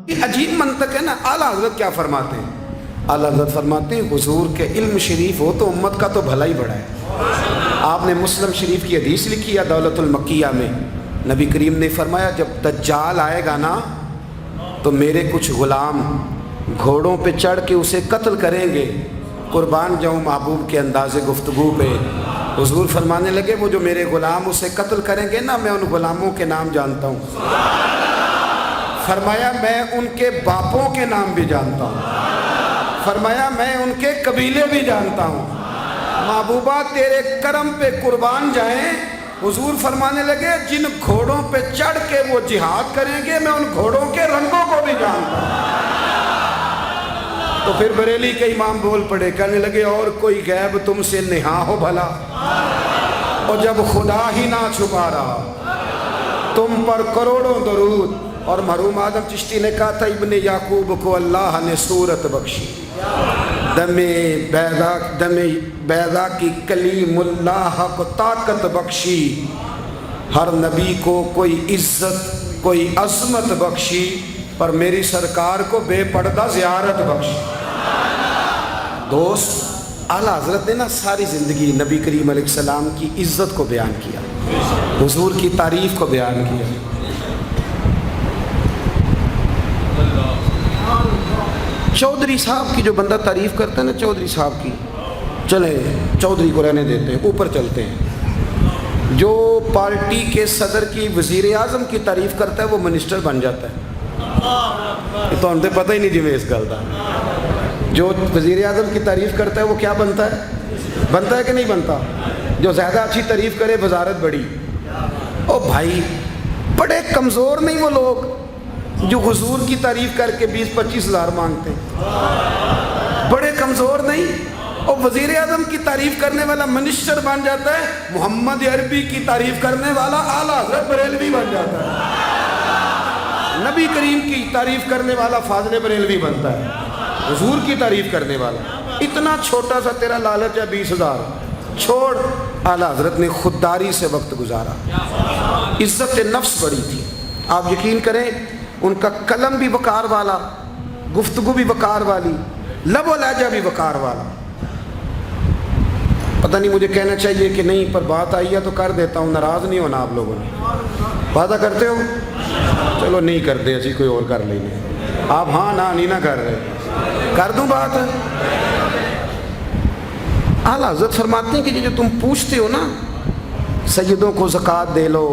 یہ عجیب منطق ہے نا۔ اعلیٰ حضرت کیا فرماتے ہیں؟ اعلیٰ حضرت فرماتے ہیں حضور کے علم شریف ہو تو امت کا تو بھلا ہی بڑا ہے۔ آپ نے مسلم شریف کی حدیث لکھی ہے دولت المکیہ میں، نبی کریم نے فرمایا جب دجال آئے گا نا تو میرے کچھ غلام گھوڑوں پہ چڑھ کے اسے قتل کریں گے، قربان جاؤں محبوب کے انداز گفتگو پہ۔ حضور فرمانے لگے وہ جو میرے غلام اسے قتل کریں گے نا، میں ان غلاموں کے نام جانتا ہوں۔ فرمایا میں ان کے باپوں کے نام بھی جانتا ہوں، فرمایا میں ان کے قبیلے بھی جانتا ہوں۔ محبوبہ تیرے کرم پہ قربان جائیں۔ حضور فرمانے لگے جن گھوڑوں پہ چڑھ کے وہ جہاد کریں گے میں ان گھوڑوں کے رنگوں کو بھی جانتا ہوں۔ تو پھر بریلی کے امام بول پڑے، کہنے لگے اور کوئی غیب تم سے نہا ہو بھلا، اور جب خدا ہی نہ چھپا رہا تم پر کروڑوں درود۔ اور مرحوم آدم چشتی نے کہا تھا ابن یعقوب کو اللہ نے صورت بخشی، دم بیضا کی کلیم اللہ کو طاقت بخشی، ہر نبی کو کوئی عزت کوئی عظمت بخشی، پر میری سرکار کو بے پردہ زیارت بخشی۔ دوست اعلیٰ حضرت نے نا ساری زندگی نبی کریم علیہ السلام کی عزت کو بیان کیا، حضور کی تعریف کو بیان کیا۔ چودھری صاحب کی جو بندہ تعریف کرتا ہے نا، چودھری صاحب کی، چلے چودھری کو رہنے دیتے ہیں، اوپر چلتے ہیں۔ جو پارٹی کے صدر کی وزیر اعظم کی تعریف کرتا ہے وہ منسٹر بن جاتا ہے۔ یہ تو ہم سے پتہ ہی نہیں جی میں اس گل کا۔ جو وزیر اعظم کی تعریف کرتا ہے وہ کیا بنتا ہے کہ نہیں بنتا؟ جو زیادہ اچھی تعریف کرے وزارت بڑی۔ او بھائی بڑے کمزور نہیں وہ لوگ جو حضور کی تعریف کر کے 20-25 ہزار مانگتے ہیں؟ بڑے کمزور نہیں؟ اور وزیر اعظم کی تعریف کرنے والا منسٹر بن جاتا ہے، محمد عربی کی تعریف کرنے والا اعلیٰ حضرت بریلوی بن جاتا ہے، نبی کریم کی تعریف کرنے والا فاضل بریلوی بنتا ہے، حضور کی تعریف کرنے والا۔ اتنا چھوٹا سا تیرا لالچ ہے 20,000 چھوڑ۔ اعلیٰ حضرت نے خودداری سے وقت گزارا، عزت نفس بڑی تھی۔ آپ یقین کریں ان کا قلم بھی وقار والا، گفتگو بھی وقار والی، لب و لہجہ بھی وقار والا۔ پتہ نہیں مجھے کہنا چاہیے کہ نہیں، پر بات آئی ہے تو کر دیتا ہوں، ناراض نہیں ہونا آپ لوگوں نے۔ وعدہ کرتے ہو؟ چلو نہیں کرتے، اسی کوئی اور کر لیں گے۔ آپ ہاں نہ نہیں نہ کر رہے، کر دوں بات۔ اعلیٰ حضرت فرماتے ہیں کہ جو تم پوچھتے ہو نا، سیدوں کو زکوٰۃ دے لو،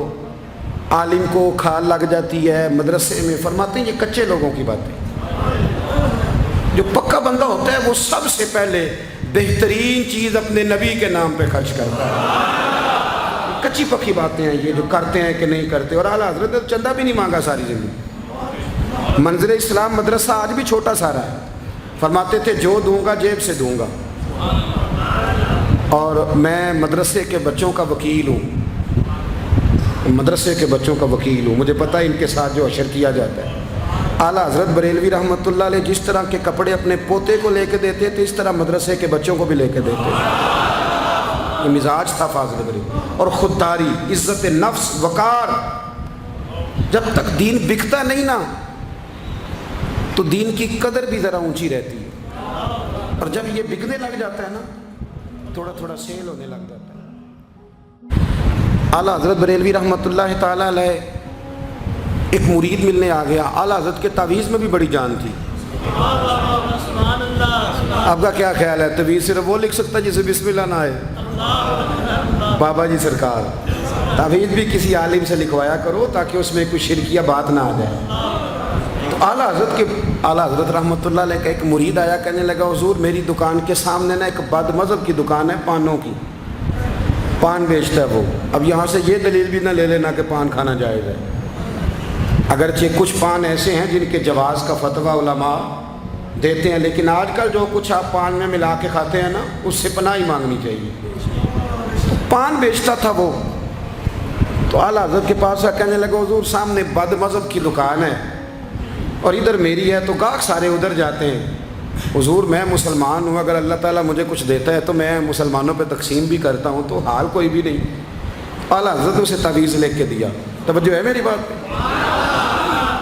عالم کو کھال لگ جاتی ہے مدرسے میں، فرماتے ہیں یہ کچے لوگوں کی باتیں۔ جو پکا بندہ ہوتا ہے وہ سب سے پہلے بہترین چیز اپنے نبی کے نام پہ خرچ کرتا ہے۔ کچی پکی باتیں ہیں یہ جو کرتے ہیں کہ نہیں کرتے۔ اور اعلیٰ حضرت نے چندہ بھی نہیں مانگا ساری زندگی۔ منظر اسلام مدرسہ آج بھی چھوٹا سارا ہے، فرماتے تھے جو دوں گا جیب سے دوں گا، اور میں مدرسے کے بچوں کا وکیل ہوں، مدرسے کے بچوں کا وکیل ہوں، مجھے پتہ ہے ان کے ساتھ جو اشر کیا جاتا ہے۔ اعلیٰ حضرت بریلوی رحمۃ اللہ علیہ جس طرح کے کپڑے اپنے پوتے کو لے کے دیتے تھے، اس طرح مدرسے کے بچوں کو بھی لے کے دیتے تھے۔ یہ مزاج تھا فاضل بریلوی۔ اور خودداری، عزت نفس، وقار۔ جب تک دین بکتا نہیں نا تو دین کی قدر بھی ذرا اونچی رہتی ہے، اور جب یہ بکنے لگ جاتا ہے نا تھوڑا تھوڑا سیل ہونے لگ جاتا ہے۔ اعلیٰ حضرت بریلوی رحمۃ اللہ تعالیٰ علیہ ایک مرید ملنے آ گیا۔ اعلیٰ حضرت کے تعویذ میں بھی بڑی جان تھی۔ آپ کا کیا خیال ہے، تعویذ صرف وہ لکھ سکتا جسے بسم اللہ نہ آئے؟ بابا جی سرکار، تعویذ بھی کسی عالم سے لکھوایا کرو تاکہ اس میں کوئی شرکیہ بات نہ آ جائے۔ تو اعلیٰ حضرت رحمۃ اللہ علیہ کا ایک مرید آیا، کہنے لگا حضور میری دکان کے سامنے نا ایک بد مذہب کی دکان ہے، پانوں کی، پان بیچتا ہے وہ۔ اب یہاں سے یہ دلیل بھی نہ لے لینا کہ پان کھانا جائز ہے، اگرچہ کچھ پان ایسے ہیں جن کے جواز کا فتویٰ علماء دیتے ہیں، لیکن آج کل جو کچھ آپ پان میں ملا کے کھاتے ہیں نا اس سے پناہ ہی مانگنی چاہیے۔ پان بیچتا تھا وہ، تو اعلیٰ حضرت کے پاس کہنے لگا حضور سامنے بد مذہب کی دکان ہے اور ادھر میری ہے، تو گاہک سارے ادھر جاتے ہیں۔ حضور میں مسلمان ہوں، اگر اللہ تعالیٰ مجھے کچھ دیتا ہے تو میں مسلمانوں پہ تقسیم بھی کرتا ہوں، تو حال کوئی بھی نہیں۔ اعلیٰ حضرت اسے تعویذ لے کے دیا۔ توجہ ہے میری بات پہ؟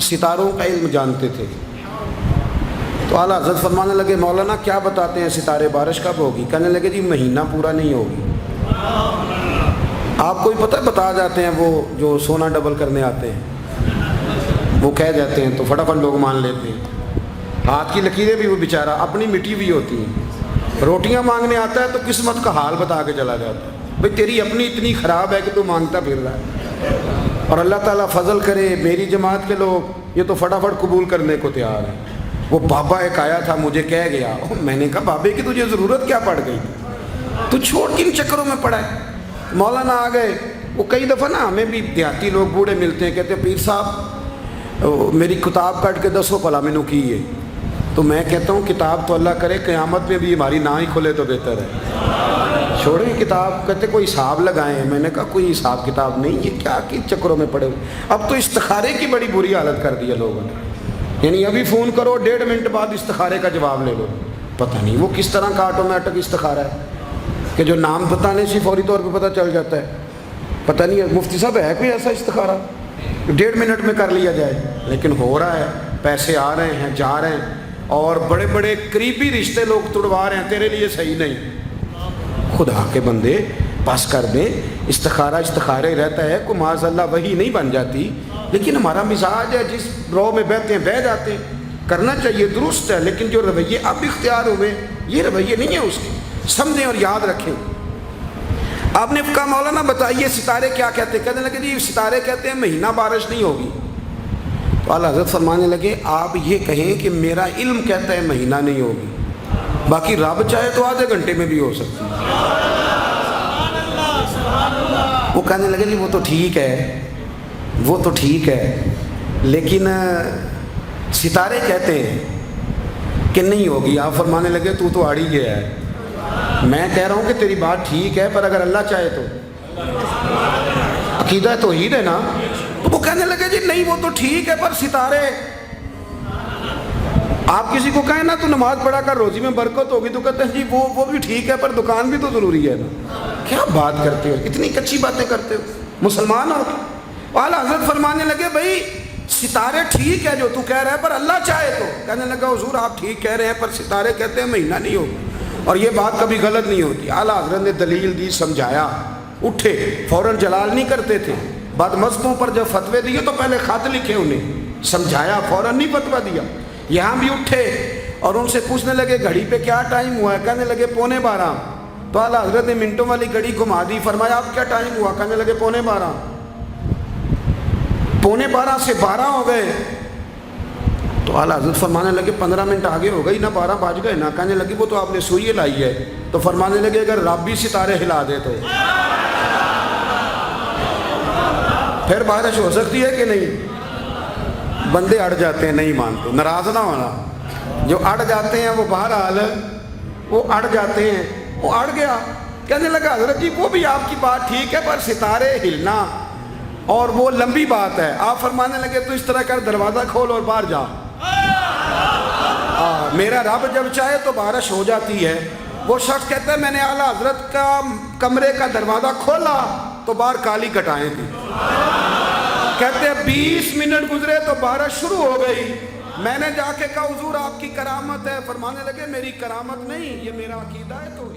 ستاروں کا علم جانتے تھے. تو اعلیٰ حضرت فرمانے لگے مولانا کیا بتاتے ہیں ستارے بارش کب ہوگی؟ کہنے لگے جی مہینہ پورا نہیں ہوگی. آپ کو ہی پتہ ہے بتا جاتے ہیں وہ جو سونا ڈبل کرنے آتے ہیں وہ کہہ جاتے ہیں تو فٹافٹ لوگ مان لیتے ہیں. ہاتھ کی لکیریں بھی وہ بیچارہ اپنی مٹی بھی ہوتی ہیں. روٹیاں مانگنے آتا ہے تو قسمت کا حال بتا کے چلا جاتا ہے بھئی تیری اپنی اتنی خراب ہے کہ تو مانگتا پھر رہا ہے. اور اللہ تعالیٰ فضل کرے میری جماعت کے لوگ یہ تو فٹافٹ قبول کرنے کو تیار ہیں. وہ بابا ایک آیا تھا مجھے کہہ گیا, میں نے کہا بابے کی تجھے ضرورت کیا پڑ گئی, تو چھوڑ کن چکروں میں پڑا ہے. مولانا آ گئے. وہ کئی دفعہ نا ہمیں بھی دیہاتی لوگ بوڑھے ملتے ہیں, کہتے ہیں پیر صاحب میری کتاب کٹ کے دسو پلا مینو کی ہے. تو میں کہتا ہوں کتاب تو اللہ کرے قیامت میں بھی ہماری نہ ہی کھلے تو بہتر ہے, چھوڑیں کتاب. کہتے کوئی حساب لگائیں. میں نے کہا کوئی حساب کتاب نہیں, یہ کیا کی چکروں میں پڑے ہوئے. اب تو استخارے کی بڑی بری حالت کر دی ہے لوگوں نے, یعنی ابھی فون کرو 1.5 منٹ بعد استخارے کا جواب لے لو. پتہ نہیں وہ کس طرح کا آٹومیٹک استخارہ ہے کہ جو نام بتانے سے فوری طور پہ پتہ چل جاتا ہے. پتہ نہیں مفتی صاحب ہے کوئی ایسا استخارہ 1.5 منٹ میں کر لیا جائے, لیکن ہو رہا ہے. پیسے آ رہے ہیں جا رہے ہیں, اور بڑے بڑے قریبی رشتے لوگ تڑوا رہے ہیں تیرے لیے صحیح نہیں. خدا کے بندے پاس کر دیں. استخارے رہتا ہے, کوئی معاذ اللہ وہی نہیں بن جاتی, لیکن ہمارا مزاج ہے جس رو میں بہتے ہیں بہہ جاتے ہیں. کرنا چاہیے درست ہے, لیکن جو رویے اب اختیار ہوئے یہ رویے نہیں ہیں اس کے. سمجھیں اور یاد رکھیں. آپ نے کہا مولانا بتائیے ستارے کیا کہتے ہیں؟ کہنے لگے جی ستارے کہتے ہیں مہینہ بارش نہیں ہوگی. تو اعلیٰ حضرت فرمانے لگے آپ یہ کہیں کہ میرا علم کہتا ہے مہینہ نہیں ہوگی, باقی رب چاہے تو آدھے گھنٹے میں بھی ہو سکتی ہے. وہ کہنے لگے جی وہ تو ٹھیک ہے, وہ تو ٹھیک ہے, لیکن ستارے کہتے ہیں کہ نہیں ہوگی. آپ فرمانے لگے تو آڑ ہی گیا ہے. میں کہہ رہا ہوں کہ تیری بات ٹھیک ہے, پر اگر اللہ چاہے تو عقیدہ توحید ہے نا. تو وہ کہنے لگے جی نہیں وہ تو ٹھیک ہے پر ستارے, آپ کسی کو کہیں نا تو نماز پڑھا کر روزی میں برکت ہوگی تو کہتے ہیں جی وہ بھی ٹھیک ہے پر دکان بھی تو ضروری ہے نا. کیا بات کرتے ہو, اتنی کچی باتیں کرتے ہو, مسلمان ہو. اعلیٰ حضرت فرمانے لگے بھائی ستارے ٹھیک ہے جو تو کہہ رہا ہے پر اللہ چاہے تو. کہنے لگا حضور آپ ٹھیک کہہ رہے ہیں پر ستارے کہتے ہیں مہینہ نہیں ہوگا, اور یہ بات کبھی غلط نہیں ہوتی. اعلیٰ حضرت نے دلیل دی, سمجھایا, اٹھے, فوراً جلال نہیں کرتے تھے. بد مذہبوں پر جب فتوے دیے تو پہلے خط لکھے, انہیں سمجھایا, فوراً نہیں فتویٰ دیا. یہاں بھی اٹھے اور ان سے پوچھنے لگے گھڑی پہ کیا ٹائم ہوا ہے؟ کہنے لگے 11:45. تو اعلیٰ حضرت نے منٹوں والی گھڑی گھما دی. فرمایا اب کیا ٹائم ہوا؟ کہنے لگے 11:45. 11:45 سے 12 ہو گئے. تو اعلیٰ حضرت فرمانے لگے 15 منٹ آگے ہو گئی نا, 12 بج گئے نا. کہنے لگے وہ تو آپ نے سوئی لائی ہے. تو فرمانے لگے اگر رب بھی ستارے ہلا دے تو پھر بارش ہو سکتی ہے کہ نہیں؟ بندے اڑ جاتے ہیں, نہیں مانتے. ناراض نہ ہونا, جو اڑ جاتے ہیں وہ بہرحال وہ اڑ جاتے ہیں. وہ اڑ گیا. کہنے لگا حضرت جی وہ بھی آپ کی بات ٹھیک ہے پر ستارے ہلنا اور وہ لمبی بات ہے. آپ فرمانے لگے تو اس طرح کر دروازہ کھول اور باہر جا. میرا رب جب چاہے تو بارش ہو جاتی ہے. وہ شخص کہتا ہے میں نے اعلیٰ حضرت کا کمرے کا دروازہ کھولا تو باہر کالی کٹائیں تھی. کہتے ہیں 20 منٹ گزرے تو بارش شروع ہو گئی. میں نے جا کے کہا حضور آپ کی کرامت ہے. فرمانے لگے میری کرامت نہیں, یہ میرا عقیدہ ہے. تو